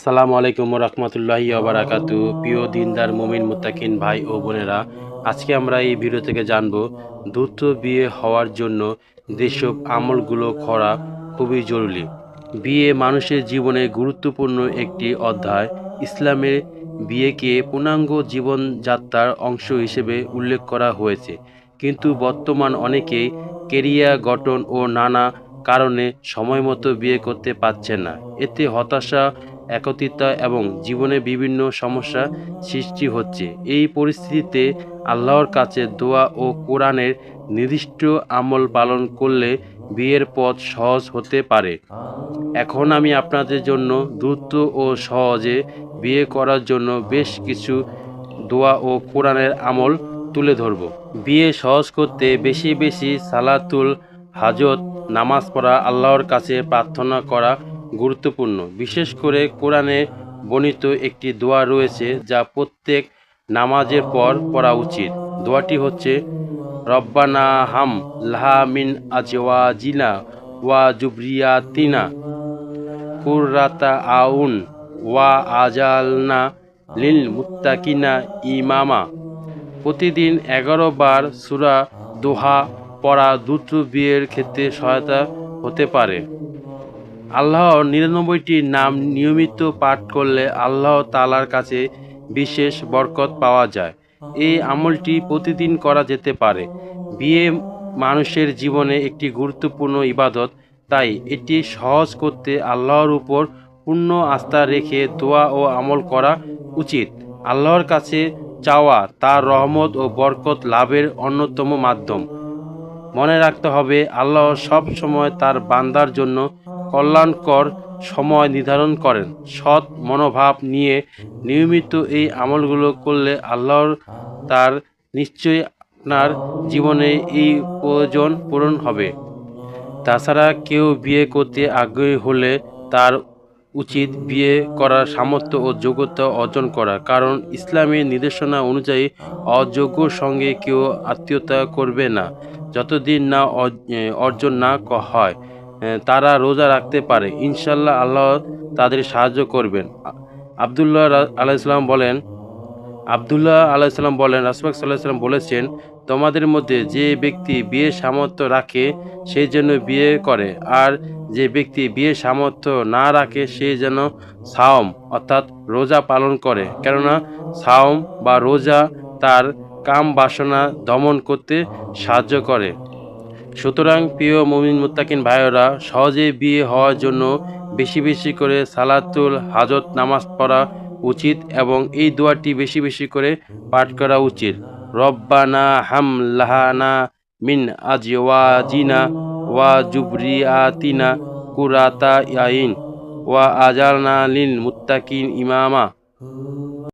আসসালামু আলাইকুম রহমতুল্লাহি বারাকাতু। প্রিয় দিনদার মুমিন মুত্তাকিন ভাই ও বোনেরা, আজকে আমরা এই ভিডিও থেকে জানব দ্রুত বিয়ে হওয়ার জন্য যেসব আমলগুলো করা খুবই জরুরি। বিয়ে মানুষের জীবনে গুরুত্বপূর্ণ একটি অধ্যায়। ইসলামে বিয়েকে পূর্ণাঙ্গ জীবনযাত্রার অংশ হিসেবে উল্লেখ করা হয়েছে, কিন্তু বর্তমান অনেকেই কেরিয়ার গঠন ও নানা কারণে সময়মতো বিয়ে করতে পারছে না। এতে হতাশা, একত্রিতা এবং জীবনে বিভিন্ন সমস্যা সৃষ্টি হচ্ছে। এই পরিস্থিতিতে আল্লাহর কাছে দোয়া ও কোরআনের নির্দিষ্ট আমল পালন করলে বিয়ের পথ সহজ হতে পারে। এখন আমি আপনাদের জন্য দ্রুত ও সহজে বিয়ে করার জন্য বেশ কিছু দোয়া ও কোরআনের আমল তুলে ধরব। বিয়ে সহজ করতে বেশি বেশি সালাতুল হাজত নামাজ পড়া, আল্লাহর কাছে প্রার্থনা করা গুরুত্বপূর্ণ। বিশেষ করে কোরআনে বর্ণিত একটি দোয়া রয়েছে যা প্রত্যেক নামাজের পর পড়া উচিত। দোয়াটি হচ্ছে, রব্বানা হাম লাহা মিন আজওয়াজিনা ওয়া জুবরিয়াতিনা কুররাতা আউন ওয়া আজালনা লিল মুত্তাকিনা ইমামা। প্রতিদিন 11 বার সূরা দোহা পড়া দ্রুত বিয়ের ক্ষেত্রে সহায়তা হতে পারে। আল্লাহর 99টি নাম নিয়মিত পাঠ করলে আল্লাহ তাআলার কাছে বিশেষ বরকত পাওয়া যায়। এই আমলটি প্রতিদিন করা যেতে পারে। বিয়ে মানুষের জীবনে একটি গুরুত্বপূর্ণ ইবাদত, তাই এটি সহজ করতে আল্লাহর উপর পূর্ণ আস্থা রেখে দোয়া ও আমল করা উচিত। আল্লাহর কাছে চাওয়া তার রহমত ও বরকত লাভের অন্যতম মাধ্যম। মনে রাখতে হবে, আল্লাহ সব সময় তার বান্দার জন্য কল্যাণকর সময় নির্ধারণ করেন। সৎ মনোভাব নিয়ে নিয়মিত এই আমলগুলো করলে আল্লাহ তার নিশ্চয়ই আপনার জীবনে এই প্রয়োজন পূরণ হবে। তাছাড়া কেউ বিয়ে করতে আগ্রহী হলে তার উচিত বিয়ে করার সামর্থ্য ও যোগ্যতা অর্জন করা, কারণ ইসলামের নির্দেশনা অনুযায়ী অযোগ্যর সঙ্গে কেউ আত্মীয়তা করবে না যতদিন না অর্জন না হয়। তারা রোজা রাখতে পারে, ইনশাল্লাহ আল্লাহ তাদের সাহায্য করবেন। আবদুল্লাহ আলাইসাল্লাম বলেন, রাসূল সাল্লাল্লাহু বলেছেন, তোমাদের মধ্যে যে ব্যক্তি বিয়ের সামর্থ্য রাখে সেই যেন বিয়ে করে, আর যে ব্যক্তি বিয়ের সামর্থ্য না রাখে সে যেন সাওম অর্থাৎ রোজা পালন করে, কেননা সাওম বা রোজা তার কাম বাসনা দমন করতে সাহায্য করে। সুতরাং প্রিয় মুমিন মুত্তাকিন ভাইয়েরা, সহজে বিয়ে হওয়ার জন্য বেশি বেশি করে সালাতুল হাজত নামাজ পড়া উচিত এবং এই দোয়াটি বেশি বেশি করে পাঠ করা উচিত। রব্বানা হাম লাহানা মিন আজওয়াজিনা ওয়া জুবরিয়াতিনা কুরাতা আইন ওয়া আজালনা লিল মুত্তাকিন ইমামা।